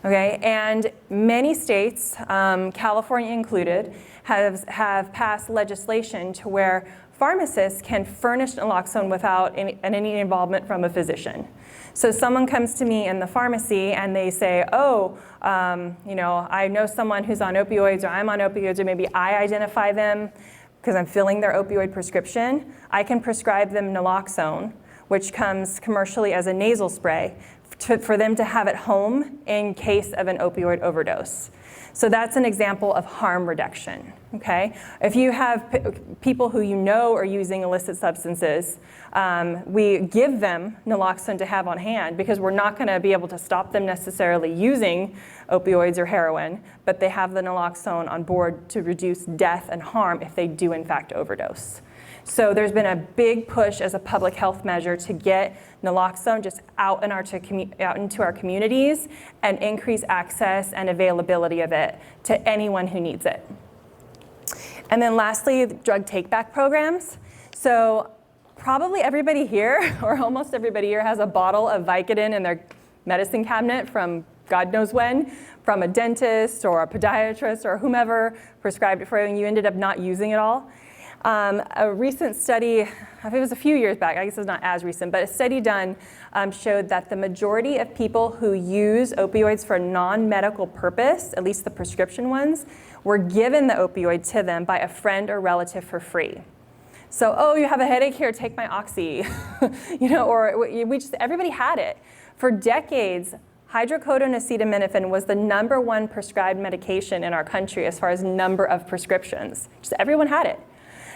Okay, and many states, California included, have passed legislation to where pharmacists can furnish naloxone without any involvement from a physician. So someone comes to me in the pharmacy and they say, oh, I know someone who's on opioids, or I'm on opioids, or maybe I identify them because I'm filling their opioid prescription. I can prescribe them naloxone, which comes commercially as a nasal spray, for them to have at home in case of an opioid overdose. So that's an example of harm reduction, okay? If you have people who you know are using illicit substances, we give them naloxone to have on hand because we're not gonna be able to stop them necessarily using opioids or heroin, but they have the naloxone on board to reduce death and harm if they do in fact overdose. So there's been a big push as a public health measure to get naloxone just out into our communities and increase access and availability of it to anyone who needs it. And then lastly, drug take-back programs. So probably everybody here, or almost everybody here, has a bottle of Vicodin in their medicine cabinet from God knows when, from a dentist or a podiatrist or whomever prescribed it for you and you ended up not using it all. A recent study, I think it was a few years back, I guess it's not as recent, but a study done showed that the majority of people who use opioids for non-medical purpose, at least the prescription ones, were given the opioid to them by a friend or relative for free. So, oh, you have a headache? Here, take my Oxy. Or everybody had it. For decades, hydrocodone acetaminophen was the #1 prescribed medication in our country as far as number of prescriptions. Just everyone had it.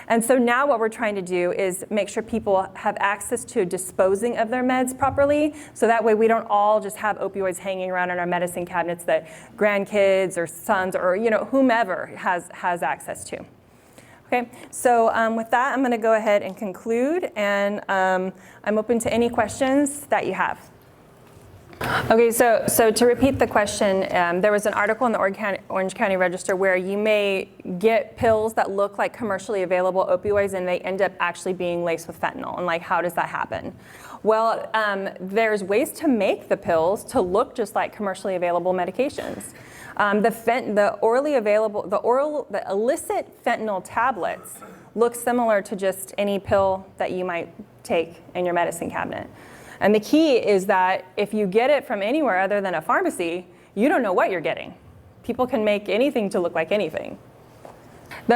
And so now what we're trying to do is make sure people have access to disposing of their meds properly, so that way we don't all just have opioids hanging around in our medicine cabinets that grandkids or sons or whomever has access to. Okay, so with that, I'm going to go ahead and conclude, and I'm open to any questions that you have. Okay, so to repeat the question, there was an article in the Orange County Register where you may get pills that look like commercially available opioids and they end up actually being laced with fentanyl, and how does that happen? Well, there's ways to make the pills to look just like commercially available medications. The illicit fentanyl tablets look similar to just any pill that you might take in your medicine cabinet. And the key is that if you get it from anywhere other than a pharmacy, you don't know what you're getting. People can make anything to look like anything.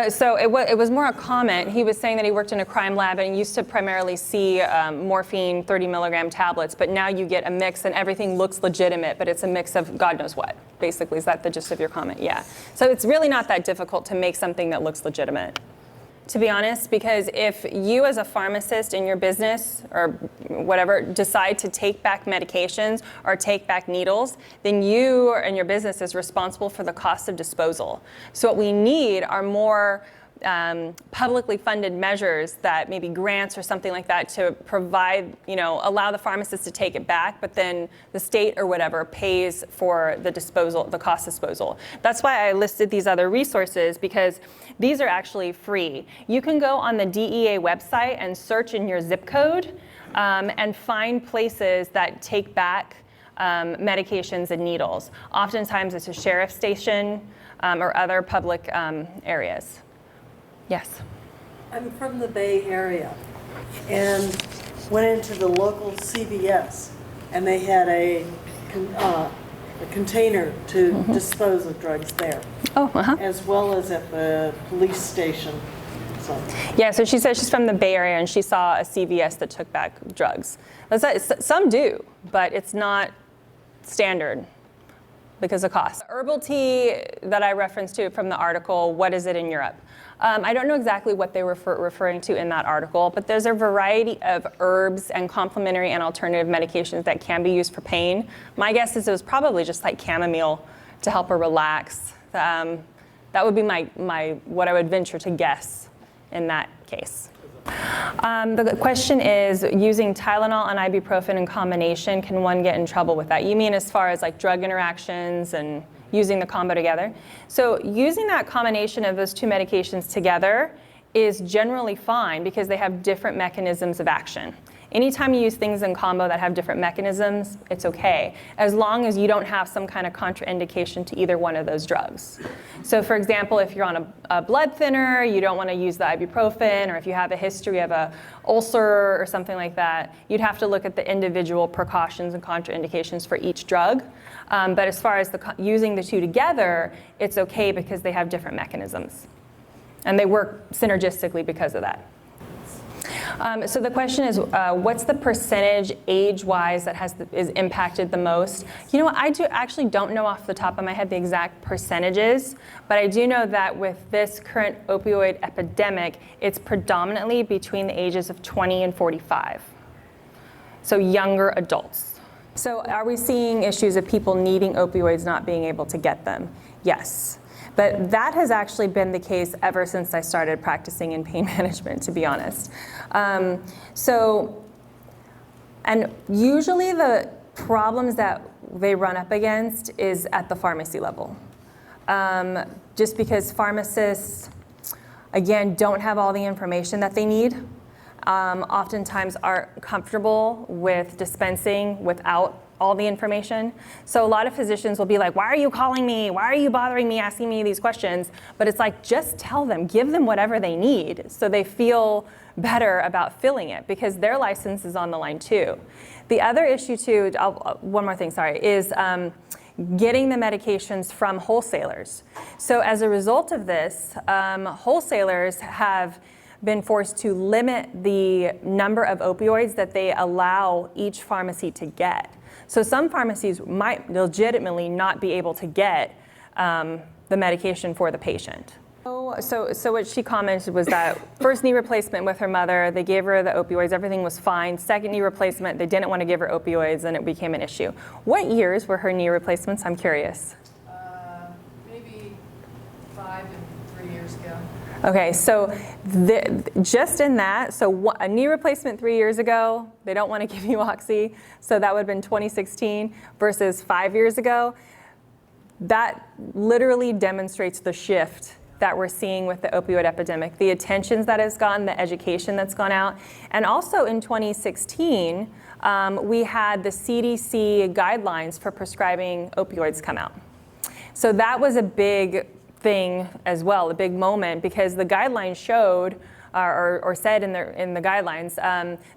So it was more a comment. He was saying that he worked in a crime lab and used to primarily see morphine 30 milligram tablets, but now you get a mix and everything looks legitimate, but it's a mix of God knows what, basically. Is that the gist of your comment? Yeah. So it's really not that difficult to make something that looks legitimate, to be honest, because if you as a pharmacist in your business or whatever decide to take back medications or take back needles, then you and your business is responsible for the cost of disposal. So what we need are more publicly funded measures, that maybe grants or something like that, to provide, allow the pharmacist to take it back, but then the state or whatever pays for the disposal, the cost disposal. That's why I listed these other resources, because these are actually free. You can go on the DEA website and search in your zip code and find places that take back medications and needles. Oftentimes it's a sheriff's station or other public areas. Yes. I'm from the Bay Area and went into the local CVS, and they had a container to dispose of drugs there, as well as at the police station. Yeah, so she said she's from the Bay Area and she saw a CVS that took back drugs. Some do, but it's not standard because of cost. Herbal tea that I referenced to from the article, what is it in Europe? I don't know exactly what they were referring to in that article, but there's a variety of herbs and complementary and alternative medications that can be used for pain. My guess is it was probably just like chamomile to help her relax. That would be what I would venture to guess in that case. The question is, using Tylenol and ibuprofen in combination, can one get in trouble with that? You mean as far as like drug interactions and using the combo together? So using that combination of those two medications together is generally fine because they have different mechanisms of action. Anytime you use things in combo that have different mechanisms, it's okay, as long as you don't have some kind of contraindication to either one of those drugs. So for example, if you're on a blood thinner, you don't want to use the ibuprofen, or if you have a history of an ulcer or something like that, you'd have to look at the individual precautions and contraindications for each drug. But as far as using the two together, it's okay because they have different mechanisms. And they work synergistically because of that. So the question is, what's the percentage age-wise that is impacted the most? You know what, I actually don't know off the top of my head the exact percentages, but I do know that with this current opioid epidemic, it's predominantly between the ages of 20 and 45. So younger adults. So are we seeing issues of people needing opioids, not being able to get them? Yes. But that has actually been the case ever since I started practicing in pain management, to be honest. And usually the problems that they run up against is at the pharmacy level. Just because pharmacists, again, don't have all the information that they need. Oftentimes aren't comfortable with dispensing without all the information. So a lot of physicians will be like, why are you calling me? Why are you bothering me, asking me these questions? But it's like, just tell them, give them whatever they need so they feel better about filling it, because their license is on the line too. The other issue too, one more thing, sorry, is getting the medications from wholesalers. So as a result of this, wholesalers have been forced to limit the number of opioids that they allow each pharmacy to get. So some pharmacies might legitimately not be able to get the medication for the patient. So what she commented was that first knee replacement with her mother, they gave her the opioids, everything was fine. Second knee replacement, they didn't want to give her opioids, and it became an issue. What years were her knee replacements? I'm curious. Maybe 5 and 3 years ago. Okay, so just in that, so a knee replacement 3 years ago, they don't want to give you Oxy, so that would have been 2016 versus 5 years ago. That literally demonstrates the shift that we're seeing with the opioid epidemic, the attention that has gone, the education that's gone out. And also in 2016, we had the CDC guidelines for prescribing opioids come out. So that was a big thing as well, a big moment, because the guidelines showed or said in the guidelines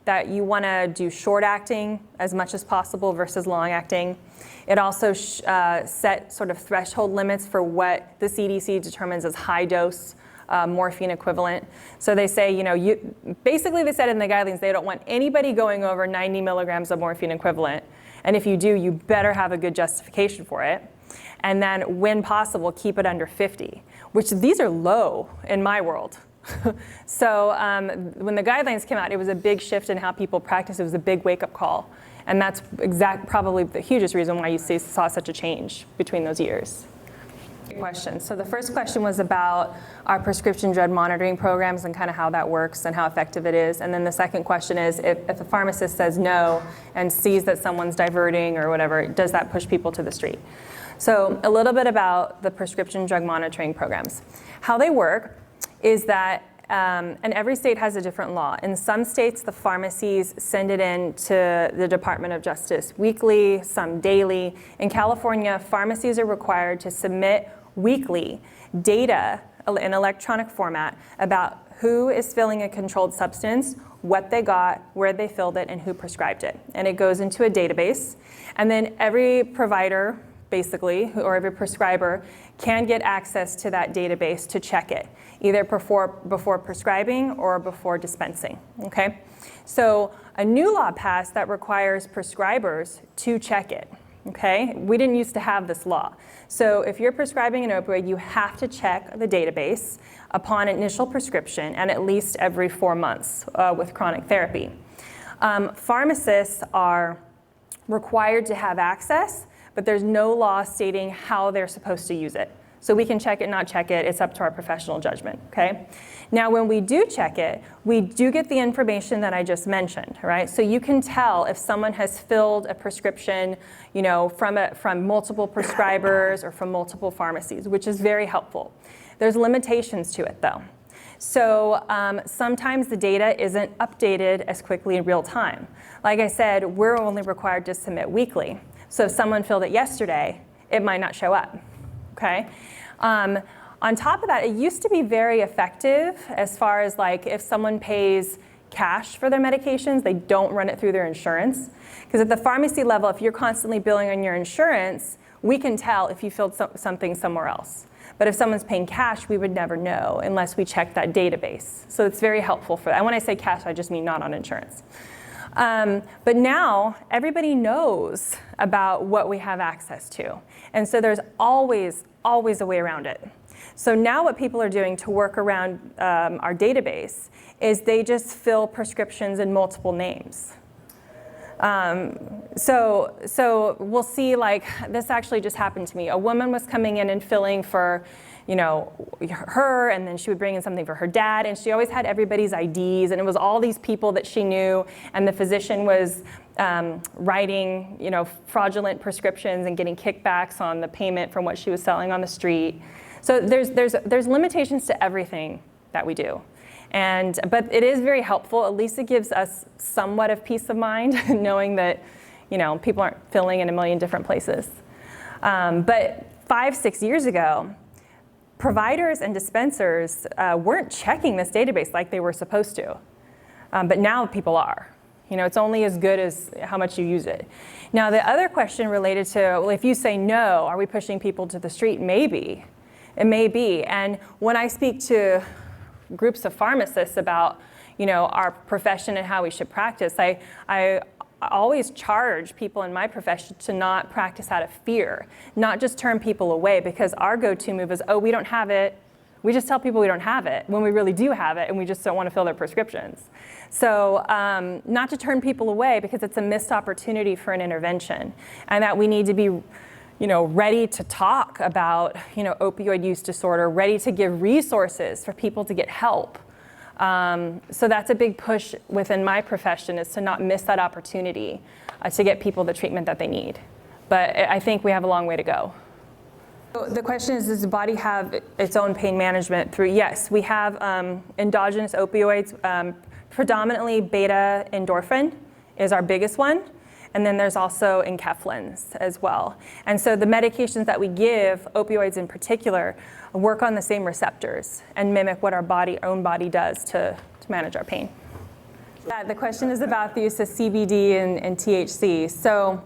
that you want to do short acting as much as possible versus long acting. It also set sort of threshold limits for what the CDC determines as high dose morphine equivalent. So they say, basically they said in the guidelines they don't want anybody going over 90 milligrams of morphine equivalent. And if you do, you better have a good justification for it. And then when possible, keep it under 50, which these are low in my world. So when the guidelines came out, it was a big shift in how people practice. It was a big wake-up call. And that's probably the hugest reason why you saw such a change between those years. Great question. So the first question was about our prescription drug monitoring programs and kind of how that works and how effective it is. And then the second question is, if a pharmacist says no and sees that someone's diverting or whatever, does that push people to the street? So a little bit about the prescription drug monitoring programs. How they work is that, and every state has a different law. In some states, the pharmacies send it in to the Department of Justice weekly, some daily. In California, pharmacies are required to submit weekly data in electronic format about who is filling a controlled substance, what they got, where they filled it, and who prescribed it. And it goes into a database. And then every provider, basically, or every prescriber can get access to that database to check it, either before prescribing or before dispensing, okay? So a new law passed that requires prescribers to check it, okay? We didn't used to have this law. So if you're prescribing an opioid, you have to check the database upon initial prescription and at least every 4 months with chronic therapy. Pharmacists are required to have access, but there's no law stating how they're supposed to use it. So we can check it, not check it, it's up to our professional judgment, okay? Now when we do check it, we do get the information that I just mentioned, right? So you can tell if someone has filled a prescription, from multiple prescribers or from multiple pharmacies, which is very helpful. There's limitations to it though. So sometimes the data isn't updated as quickly in real time. Like I said, we're only required to submit weekly. So if someone filled it yesterday, it might not show up, okay? On top of that, it used to be very effective as far as like if someone pays cash for their medications, they don't run it through their insurance. Because at the pharmacy level, if you're constantly billing on your insurance, we can tell if you filled something somewhere else. But if someone's paying cash, we would never know unless we check that database. So it's very helpful for that. And when I say cash, I just mean not on insurance. But now everybody knows about what we have access to. And so there's always a way around it. So now what people are doing to work around our database is they just fill prescriptions in multiple names. So we'll see, like, this actually just happened to me. A woman was coming in and filling for, you know, her, and then she would bring in something for her dad, and she always had everybody's IDs, and it was all these people that she knew, and the physician was writing, you know, fraudulent prescriptions and getting kickbacks on the payment from what she was selling on the street. So there's limitations to everything that we do. But it is very helpful. At least it gives us somewhat of peace of mind knowing that, you know, people aren't filling in a million different places. But 5-6 years ago, providers and dispensers weren't checking this database like they were supposed to. But now people are. You know, it's only as good as how much you use it. Now, the other question related to, well, if you say no, are we pushing people to the street? Maybe. It may be. And when I speak to groups of pharmacists about, you know, our profession and how we should practice, I always charge people in my profession to not practice out of fear, not just turn people away, because our go-to move is, oh, we don't have it. We just tell people we don't have it when we really do have it, and we just don't want to fill their prescriptions. So not to turn people away, because it's a missed opportunity for an intervention, and that we need to be, you know, ready to talk about, you know, opioid use disorder, ready to give resources for people to get help. So that's a big push within my profession, is to not miss that opportunity to get people the treatment that they need. But I think we have a long way to go. So the question is, does the body have its own pain management through? Yes, we have endogenous opioids, predominantly beta endorphin is our biggest one. And then there's also enkephalins as well. And so the medications that we give, opioids in particular, work on the same receptors and mimic what our own body does to manage our pain. The question is about the use of CBD and THC. So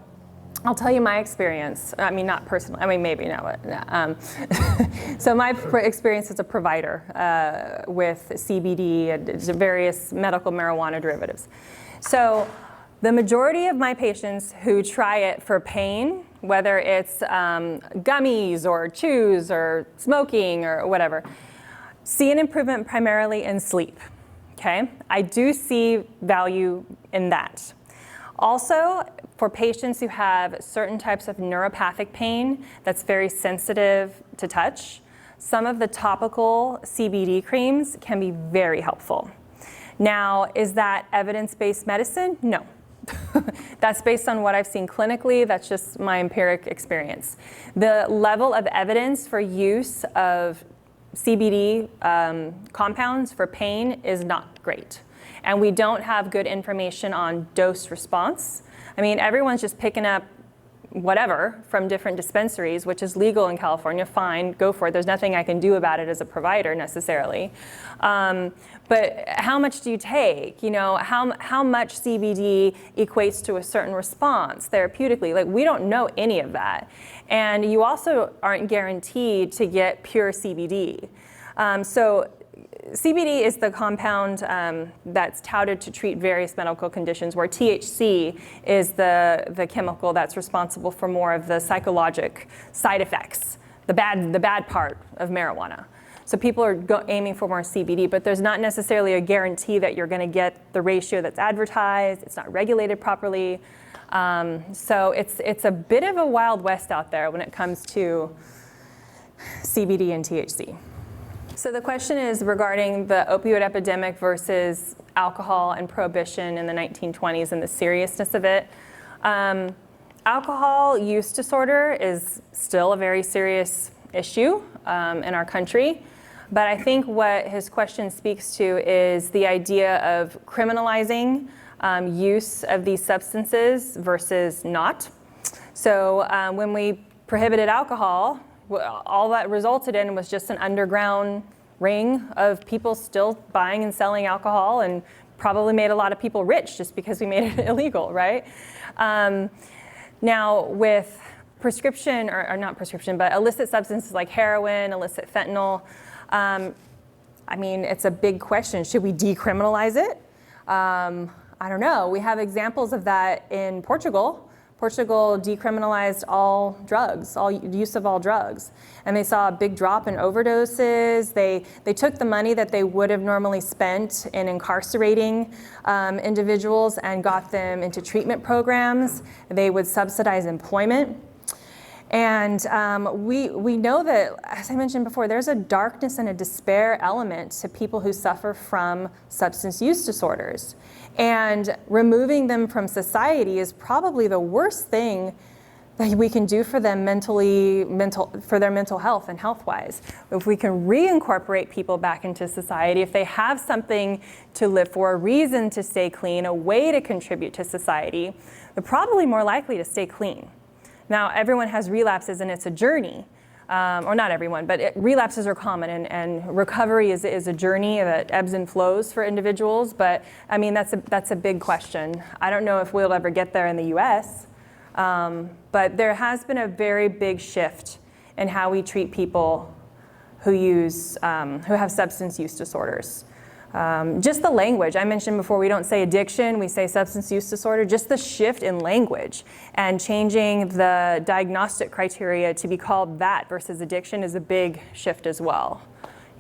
I'll tell you my experience. I mean, not personally. I mean, maybe no. So my experience as a provider with CBD and various medical marijuana derivatives. So the majority of my patients who try it for pain, whether it's gummies or chews or smoking or whatever, see an improvement primarily in sleep, okay? I do see value in that. Also, for patients who have certain types of neuropathic pain that's very sensitive to touch, some of the topical CBD creams can be very helpful. Now, is that evidence-based medicine? No. That's based on what I've seen clinically. That's just my empiric experience. The level of evidence for use of CBD compounds for pain is not great. And we don't have good information on dose response. I mean, everyone's just picking up whatever from different dispensaries, which is legal in California. Fine, go for it. There's nothing I can do about it as a provider necessarily. But how much do you take? You know, how much CBD equates to a certain response therapeutically? Like, we don't know any of that. And you also aren't guaranteed to get pure CBD. So CBD is the compound that's touted to treat various medical conditions, where THC is the chemical that's responsible for more of the psychologic side effects, the bad part of marijuana. So people are aiming for more CBD, but there's not necessarily a guarantee that you're going to get the ratio that's advertised. It's not regulated properly. So it's a bit of a wild west out there when it comes to CBD and THC. So the question is regarding the opioid epidemic versus alcohol and prohibition in the 1920s and the seriousness of it. Alcohol use disorder is still a very serious issue in our country. But I think what his question speaks to is the idea of criminalizing use of these substances versus not. So when we prohibited alcohol, all that resulted in was just an underground ring of people still buying and selling alcohol, and probably made a lot of people rich just because we made it illegal, right? Now with prescription, or not prescription, but illicit substances like heroin, illicit fentanyl, I mean, it's a big question. Should we decriminalize it? I don't know. We have examples of that in Portugal. Portugal decriminalized all drugs, all use of all drugs. And they saw a big drop in overdoses. They took the money that they would have normally spent in incarcerating individuals and got them into treatment programs. They would subsidize employment. And we know that, as I mentioned before, there's a darkness and a despair element to people who suffer from substance use disorders. And removing them from society is probably the worst thing that we can do for them for their mental health and health-wise. If we can reincorporate people back into society, if they have something to live for, a reason to stay clean, a way to contribute to society, they're probably more likely to stay clean. Now, everyone has relapses and it's a journey, or not everyone, but relapses are common, and recovery is a journey that ebbs and flows for individuals. But I mean, that's a big question. I don't know if we'll ever get there in the US, but there has been a very big shift in how we treat people who have substance use disorders. Just the language. I mentioned before, we don't say addiction, we say substance use disorder. Just the shift in language and changing the diagnostic criteria to be called that versus addiction is a big shift as well.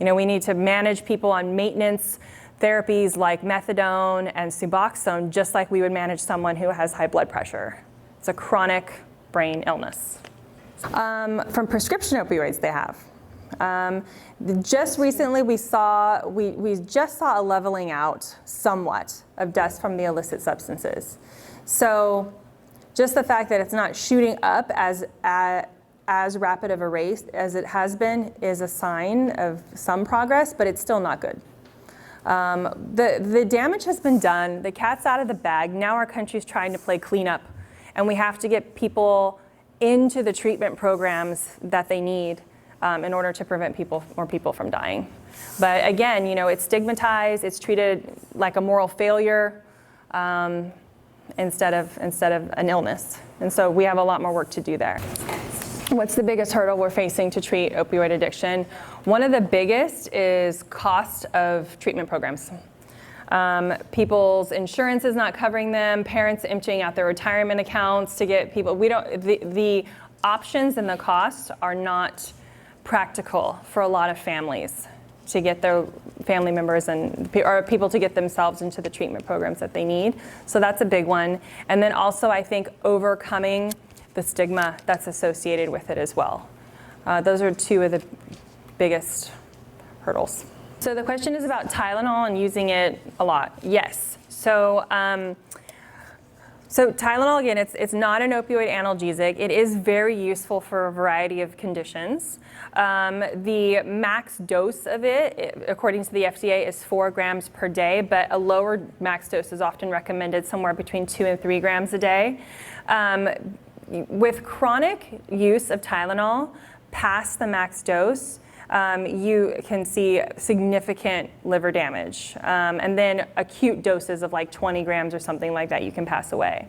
You know, we need to manage people on maintenance therapies like methadone and Suboxone, just like we would manage someone who has high blood pressure. It's a chronic brain illness. From prescription opioids they have. Just recently we just saw a leveling out somewhat of deaths from the illicit substances. So just the fact that it's not shooting up as rapid of a rate as it has been is a sign of some progress, but it's still not good. The damage has been done, the cat's out of the bag. Now our country's trying to play cleanup, and we have to get people into the treatment programs that they need in order to prevent more people from dying. But again, you know, it's stigmatized, it's treated like a moral failure instead of an illness. And so we have a lot more work to do there. What's the biggest hurdle we're facing to treat opioid addiction? One of the biggest is cost of treatment programs. People's insurance is not covering them, parents emptying out their retirement accounts to get people, the options and the costs are not practical for a lot of families to get their family members or people to get themselves into the treatment programs that they need. So that's a big one. And then also I think overcoming the stigma that's associated with it as well. Those are two of the biggest hurdles. So the question is about Tylenol and using it a lot. Yes. So Tylenol, again, it's not an opioid analgesic. It is very useful for a variety of conditions. The max dose of it, according to the FDA, is 4 grams per day, but a lower max dose is often recommended, somewhere between 2 and 3 grams a day. With chronic use of Tylenol past the max dose, you can see significant liver damage. And then acute doses of like 20 grams or something like that, you can pass away.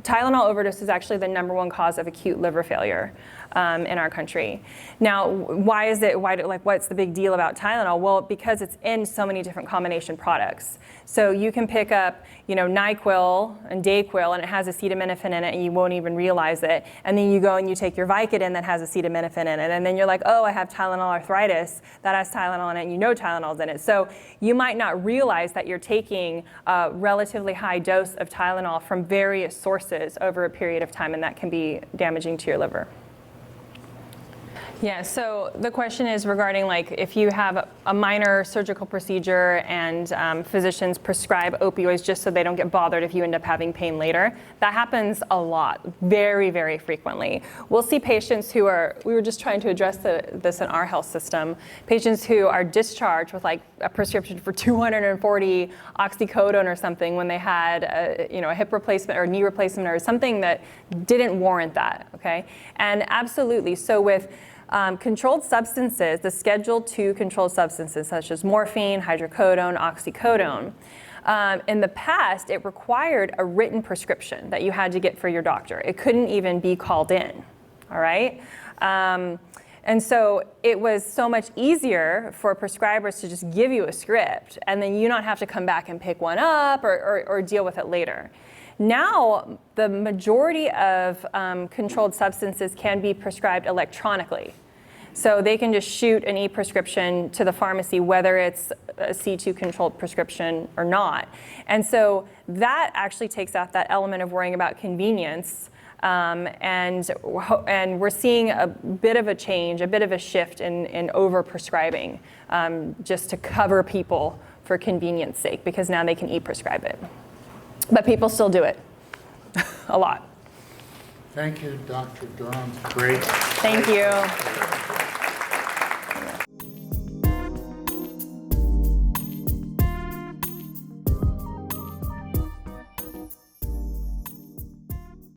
Tylenol overdose is actually the #1 cause of acute liver failure in our country. Now, what's the big deal about Tylenol? Well, because it's in so many different combination products. So you can pick up, NyQuil and Dayquil, and it has acetaminophen in it, and you won't even realize it. And then you go and you take your Vicodin that has acetaminophen in it, and then you're like, oh, I have Tylenol arthritis that has Tylenol in it, and you know Tylenol's in it. So you might not realize that you're taking a relatively high dose of Tylenol from various sources over a period of time, and that can be damaging to your liver. Yeah, so the question is regarding like if you have a minor surgical procedure and physicians prescribe opioids just so they don't get bothered if you end up having pain later. That happens a lot, very, very frequently. We'll see patients who are, we were just trying to address this in our health system, patients who are discharged with like a prescription for 240 oxycodone or something when they had a hip replacement or knee replacement or something that didn't warrant that, okay? And absolutely, so with controlled substances, the Schedule II controlled substances such as morphine, hydrocodone, oxycodone, in the past it required a written prescription that you had to get for your doctor. It couldn't even be called in, all right? And so it was so much easier for prescribers to just give you a script and then you not have to come back and pick one up or deal with it later. Now, the majority of controlled substances can be prescribed electronically. So they can just shoot an e-prescription to the pharmacy, whether it's a C2 controlled prescription or not. And so that actually takes out that element of worrying about convenience. And we're seeing a bit of a change, a bit of a shift in overprescribing, just to cover people for convenience sake, because now they can e-prescribe it. But people still do it, a lot. Thank you, Dr. Durham. Great. Thank you.